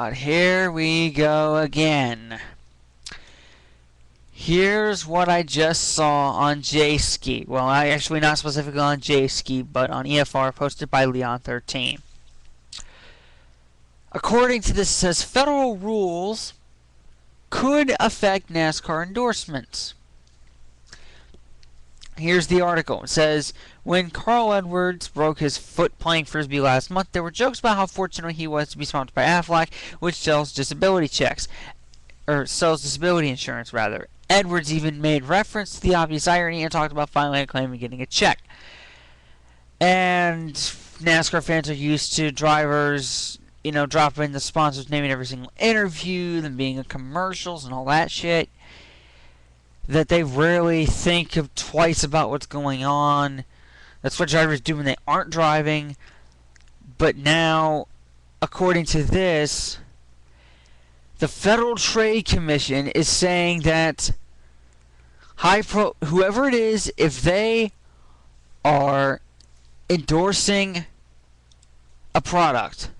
God, here we go again. Here's what I just saw on J-Ski. Well, actually not specifically on J-Ski, but on EFR, posted by Leon13. According to this, it says federal rules could affect NASCAR endorsements. Here's the article. It says, when Carl Edwards broke his foot playing Frisbee last month, there were jokes about how fortunate he was to be sponsored by Aflac, which sells disability insurance, rather. Edwards even made reference to the obvious irony and talked about finally claiming getting a check. And NASCAR fans are used to drivers, dropping the sponsors' name in every single interview, them being in commercials and all that shit, that they rarely think of twice about what's going on. That's what drivers do when they aren't driving. But now, according to this, the Federal Trade Commission is saying that whoever it is, if they are endorsing a product,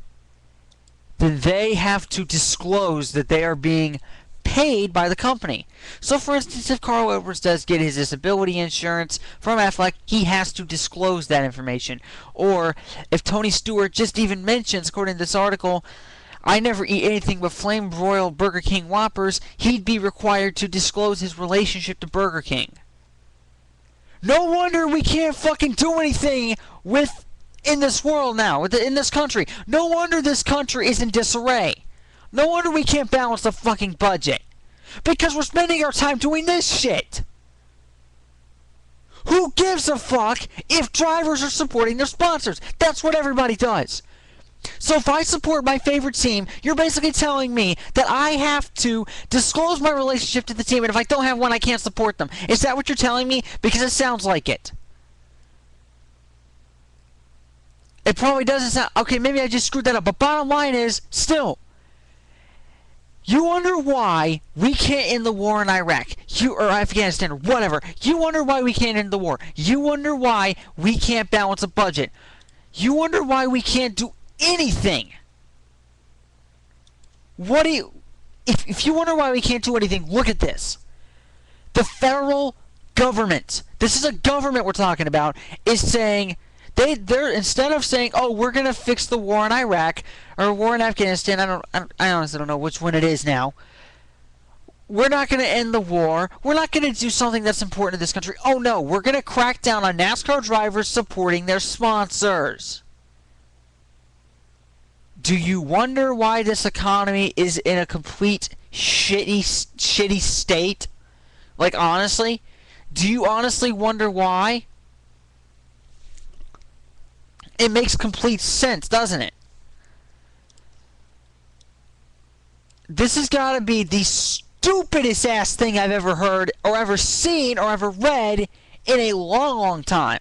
then they have to disclose that they are being paid by the company. So, for instance, if Carl Edwards does get his disability insurance from Aflac, he has to disclose that information. Or, if Tony Stewart just even mentions, according to this article, I never eat anything but flame broiled Burger King Whoppers, he'd be required to disclose his relationship to Burger King. No wonder we can't fucking do anything in this world now, in this country. No wonder this country is in disarray. No wonder we can't balance the fucking budget. Because we're spending our time doing this shit. Who gives a fuck if drivers are supporting their sponsors? That's what everybody does. So if I support my favorite team, you're basically telling me that I have to disclose my relationship to the team, and if I don't have one, I can't support them. Is that what you're telling me? Because it sounds like it. It probably doesn't sound... Okay, maybe I just screwed that up, but bottom line is, still... You wonder why we can't end the war in Iraq, or Afghanistan, or whatever. You wonder why we can't end the war. You wonder why we can't balance a budget. You wonder why we can't do anything. If you wonder why we can't do anything, look at this. The federal government, this is a government we're talking about, is saying... They're instead of saying, "Oh, we're gonna fix the war in Iraq or war in Afghanistan," I honestly don't know which one it is now. We're not gonna end the war. We're not gonna do something that's important to this country. Oh no, we're gonna crack down on NASCAR drivers supporting their sponsors. Do you wonder why this economy is in a complete shitty state? Like, honestly, do you honestly wonder why? It makes complete sense, doesn't it? This has got to be the stupidest ass thing I've ever heard, or ever seen, or ever read in a long time.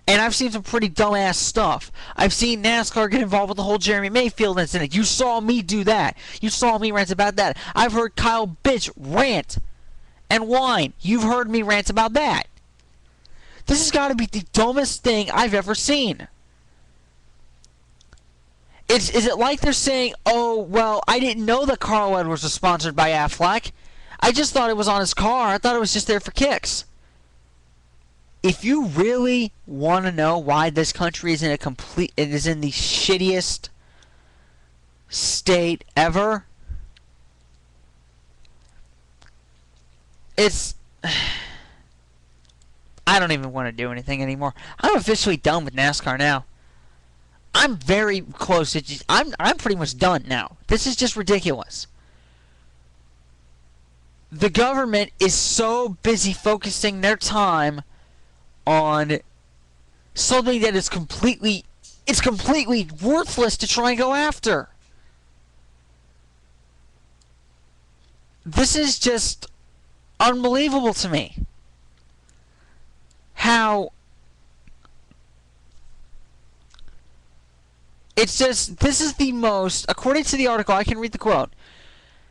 And I've seen some pretty dumbass stuff. I've seen NASCAR get involved with the whole Jeremy Mayfield incident. You saw me do that. You saw me rant about that. I've heard Kyle Bitch rant and whine. You've heard me rant about that. This has got to be the dumbest thing I've ever seen. Is it like they're saying, "Oh, well, I didn't know that Carl Edwards was sponsored by Aflac. I just thought it was on his car. I thought it was just there for kicks." If you really want to know why this country is in the shittiest state ever, it's... I don't even want to do anything anymore. I'm officially done with NASCAR now. I'm very close to I'm pretty much done now. This is just ridiculous. The government is so busy focusing their time on something that is completely worthless to try and go after. This is just unbelievable to me. How it's just, this is the most, according to the article, I can read the quote.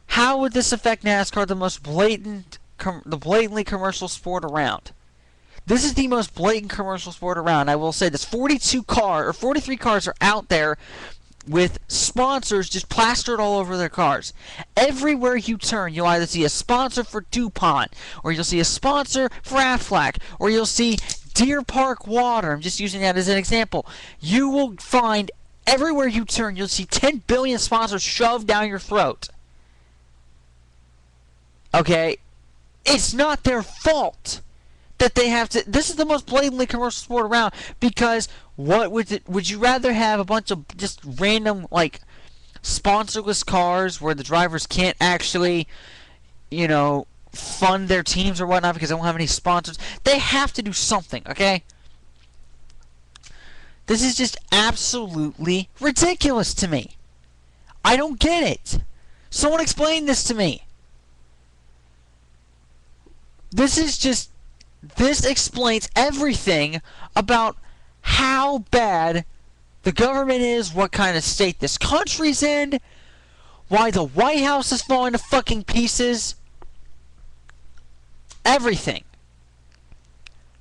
How would this affect NASCAR, the most blatantly commercial sport around? This is the most blatant commercial sport around. I will say this: 43 cars are out there with sponsors just plastered all over their cars. Everywhere you turn, you'll either see a sponsor for DuPont, or you'll see a sponsor for Aflac, or you'll see Deer Park Water. I'm just using that as an example. You will find everywhere you turn, you'll see 10 billion sponsors shoved down your throat. Okay? It's not their fault that they have to. This is the most blatantly commercial sport around, because what would you rather have a bunch of just random, like, sponsorless cars where the drivers can't actually, fund their teams or whatnot because they don't have any sponsors? They have to do something, okay? This is just absolutely ridiculous to me. I don't get it. Someone explain this to me. This explains everything about how bad the government is, what kind of state this country's in, why the White House is falling to fucking pieces. Everything.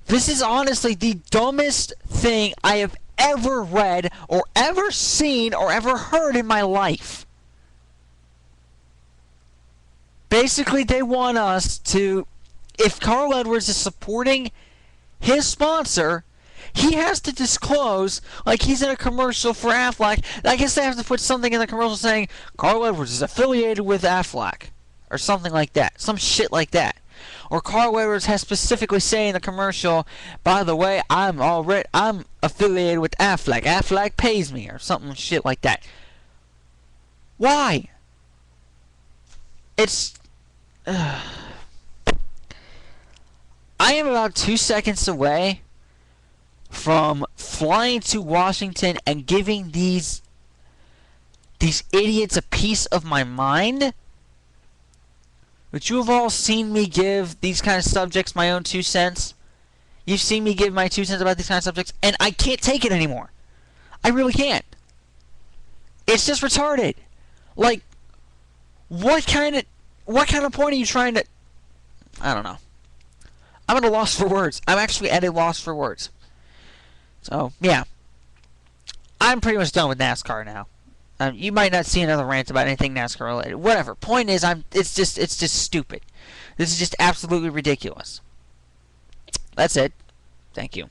This is honestly the dumbest thing I have ever read or ever seen or ever heard in my life. Basically, they want us to, if Carl Edwards is supporting his sponsor, he has to disclose, like he's in a commercial for Aflac. I guess they have to put something in the commercial saying Carl Edwards is affiliated with Aflac, or something like that, some shit like that. Or Carl Edwards has specifically say in the commercial, by the way, I'm affiliated with Aflac. Aflac pays me, or something shit like that. Why? It's I am about 2 seconds away from flying to Washington and giving these idiots a piece of my mind. But you have all seen me give these kind of subjects my own 2 cents. You've seen me give my 2 cents about these kind of subjects, and I can't take it anymore. I really can't. It's just retarded. Like, what kind of point are you trying to... I don't know. I'm at a loss for words. I'm actually at a loss for words. So, yeah. I'm pretty much done with NASCAR now. You might not see another rant about anything NASCAR related. Whatever. Point is, it's just stupid. This is just absolutely ridiculous. That's it. Thank you.